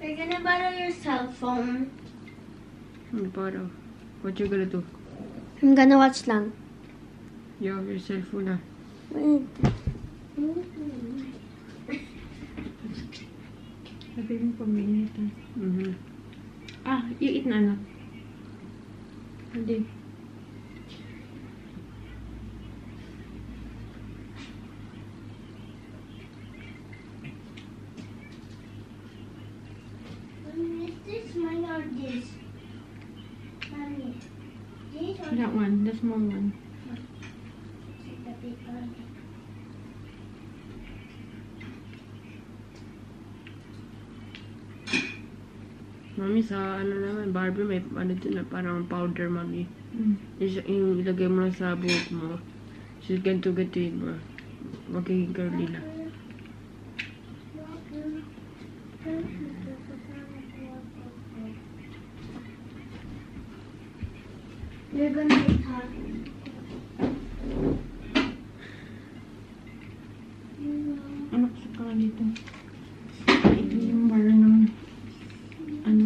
You're gonna borrow your cell phone. Borrow. What you gonna do? I'm gonna watch lang. You have your cell phone na. Wait. Sabi mo pa minute you eat na anak. Hindi. Is this mine or this? Mommy, this or That one, the small one. the big one? Mami, sa ano naman, Barbie, may ano din na parang powder, mami. Yung ilagay mo lang sa buhok mo. So, ganito-gantuin mo. Magiging curly na. You're gonna get hot. Anak, saka ka dito. Ito yung bar ng ano.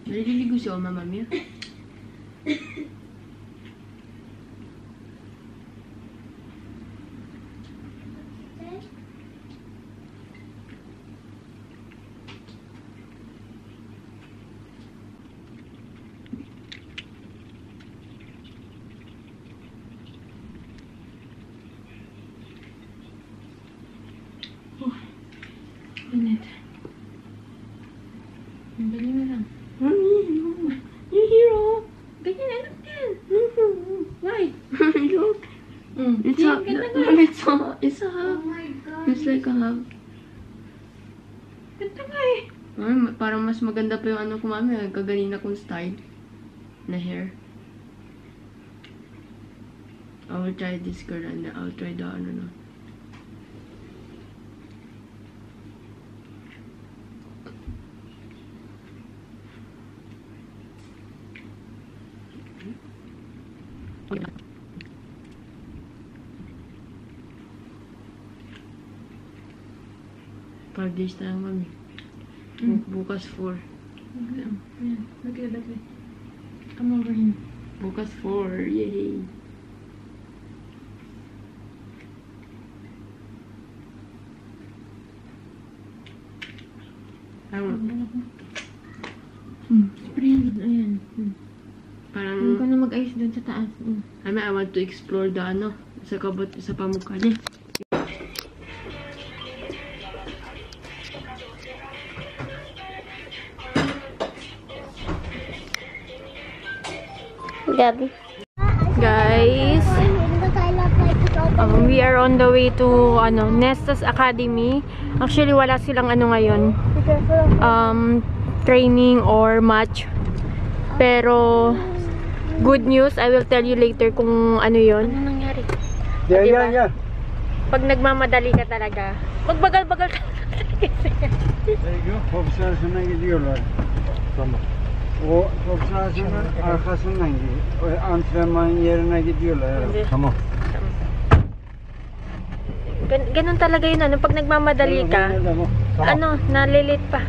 Naliligo si Oma, mami. Init. Ganyan na lang. Mami, you hero. Ganyan, anak yan. Why? Look. It's a, it's a hug. Oh my god. It's like a hug. Ganda nga eh. Parang mas maganda pa yung ano ko, mami. Kaganina kong style na hair. I will try this girl and I'll try the ano na. Five days na lang, mami. Bukas 4. Ayan, lagay. Come over here. Bukas 4. Yay! Spray yan. Ayan. Parang, Huwag ka na mag-ayos dun sa taas. I want to explore the ano, sa kabot, sa pamukha niya. Gabi. Guys, we are on the way to Nestas Academy. Actually, wala silang ngayon. Training or match. Pero, good news, I will tell you later kung ano yun. Ano nangyari? Yeah. Pag nagmamadali ka talaga, magbagal-bagal ka. There you go. Popülasyona gidiyorlar. Tamam. O popülasyonun arkasından gidiyor. Antrenman yerine gidiyorlar. Hindi. Tamam. Ganun talaga yun. Pag nagmamadali ka, nalilit pa.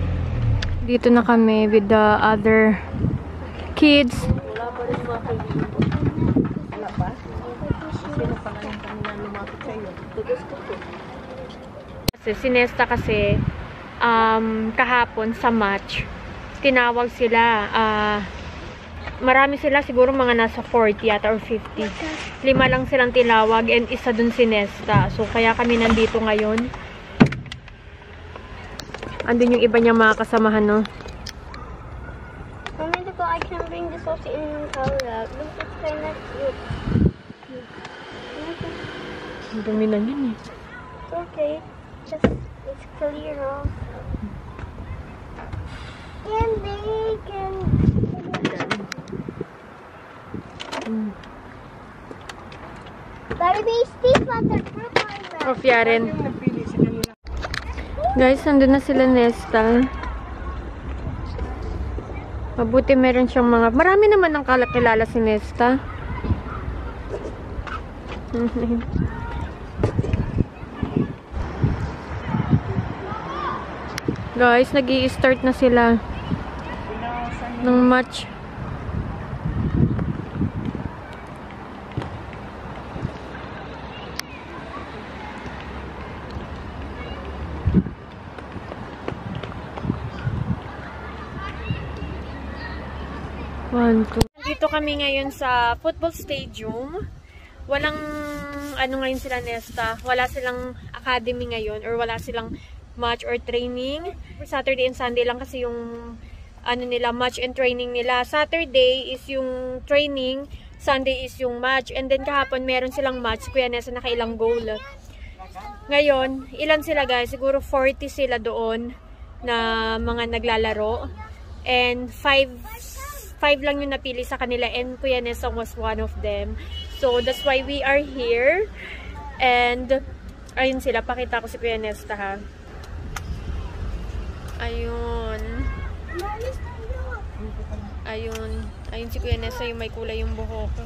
Dito na kami with the other kids. Wala pa rin mga kaibigan. Wala pa? Sino pa lang yung kanina lumapit sa'yo? Gusto ko. Kasi sinesta kasi kahapon sa match, tinawag sila. Marami sila, siguro mga nasa 40 yata or 50. 5 lang silang tinawag and isa dun sinesta. So kaya kami nandito ngayon. Andun yung iba niyang mga kasamahan, no? Mommy, look, I can bring this also in your color. Look, it's kind of cute. Ang dumi na yun eh. Okay. Just, it's clear off. And they can... Barbie, Steve on the group on that. Off rin. Guys, nandun na sila Nesta. Mabuti meron siyang mga... Marami naman ang kilala si Nesta. Guys, nag-i-start na sila ng match. Dito kami ngayon sa football stadium. Walang ano ngayon sila Nesta. Wala silang academy ngayon or wala silang match or training. Saturday and Sunday lang kasi yung ano nila, match and training nila. Saturday is yung training, Sunday is yung match. And then kahapon meron silang match. Kuya Nesta nakailang goal. Ngayon, ilan sila guys? Siguro 40 sila doon na mga naglalaro. And 5 lang yung napili sa kanila and Kuya Nesta was one of them. So, that's why we are here. And, ayun sila. Pakita ko si Kuya Nesta, ha. Ayun. Ayun si Kuya Nesta, yung may kulay yung buhok.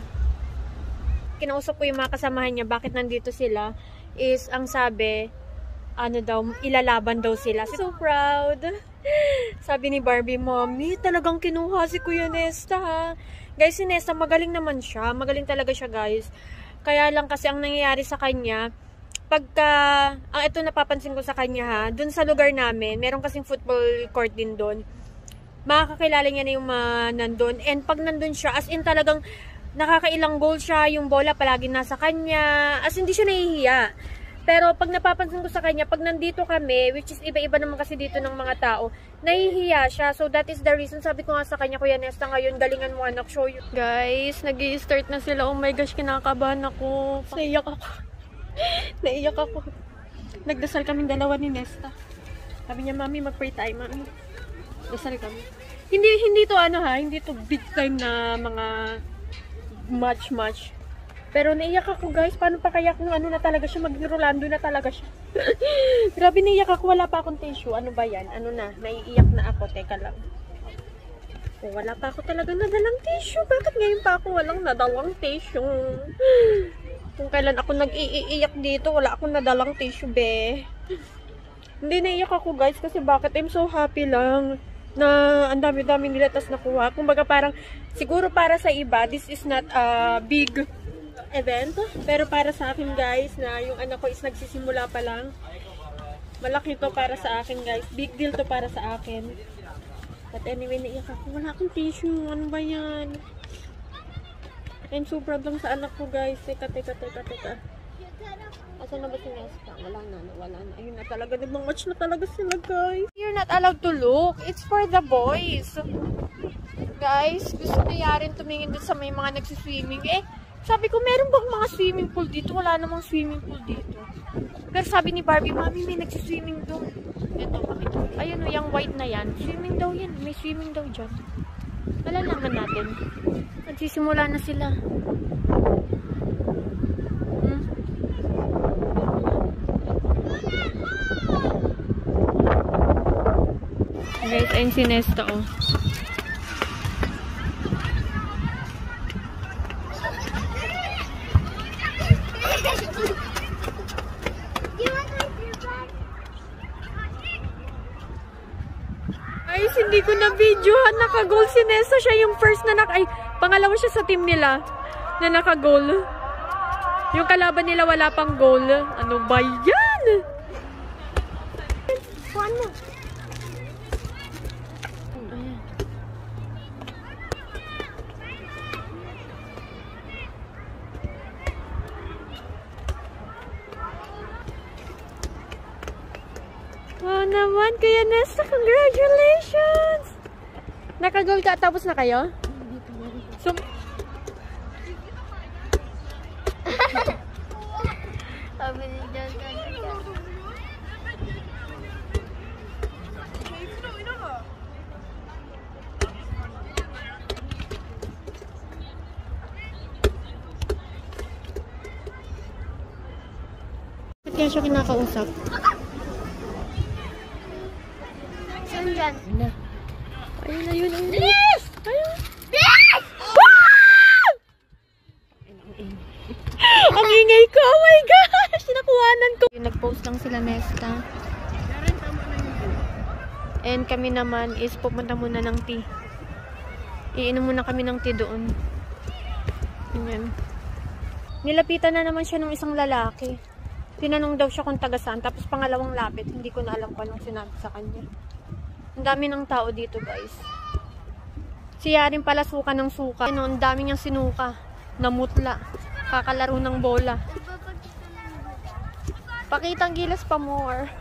Kinausap ko yung mga kasamahan niya, bakit nandito sila, is, ang sabi, ano daw, ilalaban daw sila. So proud. Sabi ni Barbie, Mommy, talagang kinuha si Kuya Nesta, ha. Guys, si Nesta, magaling naman siya. Magaling talaga siya, guys. Kaya lang kasi ang nangyayari sa kanya, pagka, ito napapansin ko sa kanya, ha, dun sa lugar namin, meron kasing football court din dun. Makakakilala niya na yung nandun. And pag nandun siya, as in talagang nakakailang goal siya, yung bola palagi nasa kanya. As hindi siya nahihiya. Pero pag napapansin ko sa kanya, pag nandito kami, which is iba-iba naman kasi dito ng mga tao, nahihiya siya. So that is the reason. Sabi ko nga sa kanya, Kuya Nesta, ngayon galingan mo anak, show you. Guys, nag-i-start na sila. Oh my gosh, kinakabahan ako. Naiyak ako. Naiyak ako. Nagdasal kaming dalawa ni Nesta. Sabi niya, Mami, mag-pray tayo, Mami. Dasal kami. Hindi to ano ha, hindi to big time na mga match. Pero naiyak ako guys, paano pa kaya kung ano na talaga siya, maging Rolando na talaga siya. Grabe, naiyak ako, wala pa akong tissue. Ano ba yan? Ano na, naiiyak na ako, teka lang. Oh, wala pa ako talaga nadalang tissue. Bakit ngayon pa ako walang nadalang tissue? Kung kailan ako nag-iiyak dito, wala akong nadalang tissue, be. Hindi naiyak ako guys, kasi bakit? I'm so happy lang na ang dami-dami nila tas nakuha. Kumbaga parang, siguro para sa iba, this is not a big event. Pero para sa akin guys, na yung anak ko is nagsisimula pa lang, malaki to para sa akin guys. Big deal to para sa akin. But anyway, naiyak ako. Wala akong tissue. Ano ba yan? I'm so proud lang sa anak ko guys. Teka. Asan na ba si Nesta? Wala na. Ayun na talaga. Nag-match na talaga sila guys. You're not allowed to look. It's for the boys. Guys, gusto na yarin tumingin dun sa may mga nagsiswimming. Sabi ko, meron bang mga swimming pool dito? Wala namang swimming pool dito. Pero sabi ni Barbie, Mami, may nagsiswimming doon. Ito, pakita. Ayun o, yung white na yan. Swimming daw yan. May swimming daw dyan. Malalaman natin. Nagsisimula na sila. Guys, ayun si Nesta, oh. Guys, hindi ko na videohan. Naka-goal si Nesta. Siya yung first na pangalawa siya sa team nila na naka-goal. Yung kalaban nila wala pang goal. Ano ba yan? Ano? Wow naman, Kuya Nesta, congratulations! Naka-goal ka, tapos na kayo? So, niya siya kinakausap. Saan dyan? Ayun na yun. Bilis! Ayun. Bilis! Ang ingay ko! Oh my gosh! Nakuhanan ko! Nag-post lang sila Nesta. And kami naman is pupunta muna ng tea. Iinom muna kami ng tea doon. Ganyan. Nilapitan na naman siya ng isang lalaki. Tinanong daw siya kung taga saan. Tapos pangalawang lapit, hindi ko na alam kung anong sinabi sa kanya. Ang dami ng tao dito, guys. Siya rin pala suka ng suka. Ano, ang dami niyang sinuka. Namutla. Kakalaro ng bola. Pakitang gilas pa more.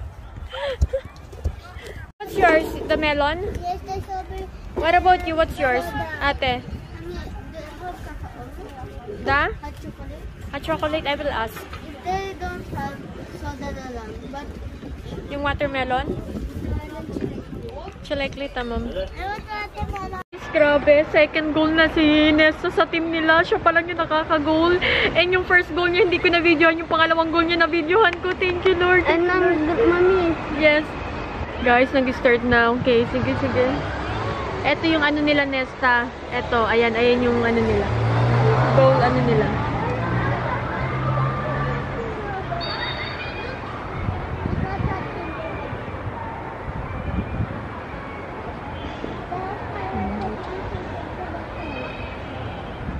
What's yours? The melon? Yes, the strawberry. What about you? What's yours? Ate? Da? Hot chocolate. A chocolate, I will ask. If they don't have soda na lang, but Yung watermelon? Chocolate, ma'am. I want watermelon. Grabe, second goal na si Nesta sa team nila. Siya pa lang yung nakaka-goal. And yung first goal niya, hindi ko na-videohan. Yung pangalawang goal niya, na-videohan ko. Thank you, Lord. And mommy. Yes. Guys, nag-start na. Okay, sige, sige. Ito yung ano nila, Nesta. Ito, ayan yung ano nila. Goal, ano nila.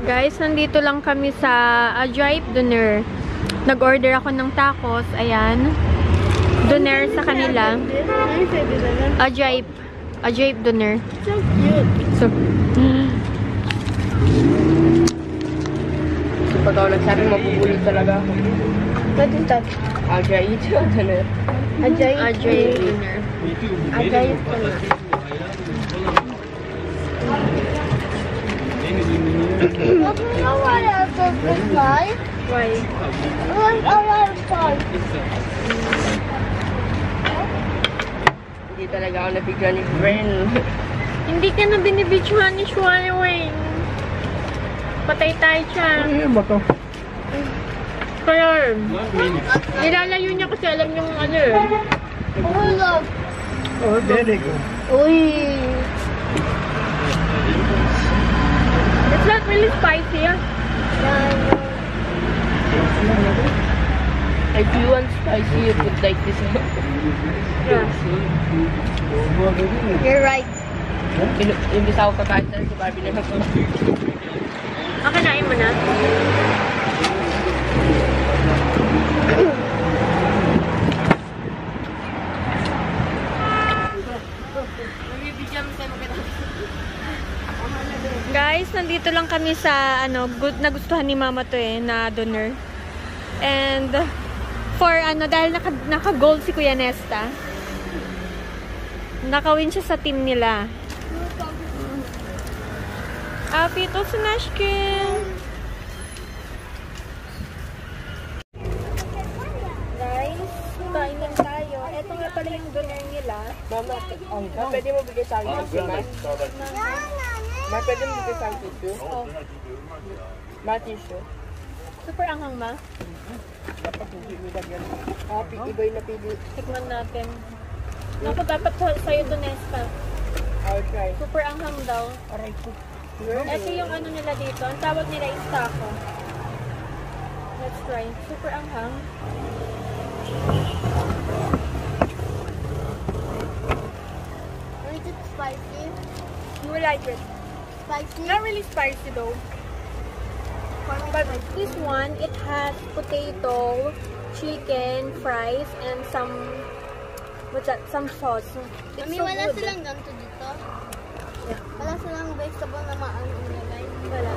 Guys, nandito lang kami sa Ajaib Doner. Nag-order ako ng tacos. Ayan. Doner sa kanila. Ajaib. Ajaib Doner. So cute. So, Pag ako nagsabi, mabubulog talaga ako. What is that? Ajaib. Ajaib. Ajaib Doner. Ajaib ko na. But you know why I took this knife? Why? Why I have Hindi talaga ako nabigyan ni Bren. Hindi ka na binibidyohan ni Shuai Wayne. Patay tayo siya. Ano ba to? Kaya, nilalayo niya kasi alam yung ano eh. Oh, look. Oh, there they go. Uy. It's not really spicy, ah. If you want spicy, you put like this. Yeah. You're right. Imbis ako kakain sa si Barbie na ako. Kanain mo na. Guys, nandito lang kami sa ano, nagustuhan ni Mama to eh, na doner. And for ano, dahil naka-gold si Kuya Nesta. Nakawin siya sa team nila. Pito si Nashkin. Guys, kain lang tayo. Ito nga pala yung doner nila. Mama, pwede mo bigay sa akin tissue, ma? Ma, pwede mo bigay sa akin tissue? Oh, Ma, tissue? super anghang, ma. Dapat hindi mo lagyan. Iba'y napili. Tikman natin. Naku, dapat sa'yo to, Nesta. I'll try. Super anghang daw. Aray ko. Ito yung ano nila dito. Ang tawag nila is taco. Let's try. Super anghang. Is it spicy? You will like it. Spicy? Not really spicy though. But this one, it has potato, chicken, fries, and some, what's that? Some sauce. It's Mami, so wala good. silang ganito dito? Yeah. Wala silang vegetable na maano nilagay? Wala.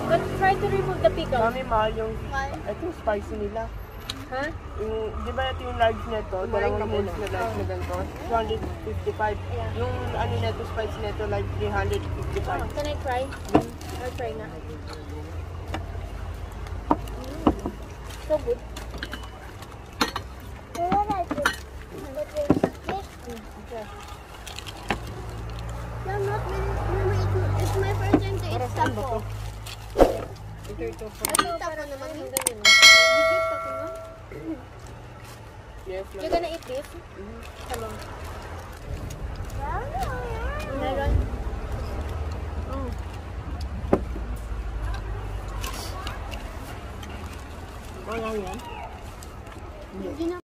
But try to remove the pickle. Mami, mahal yung, Why? ito yung spicy nila. Ha? Yung, di ba ito yung large nito? Dalawang bowls na large na ganito. 255. Yeah. Yung ano nito, spicy nito, like 355. Can I try? I'll try na. So good. Wala na ito. No, not really. Mama, it's my first time to eat taco. Ito. Ito taco naman. Gigit ako, no? Yes, You gonna eat this? Hello. Meron. Oh. Wala yan. Hindi na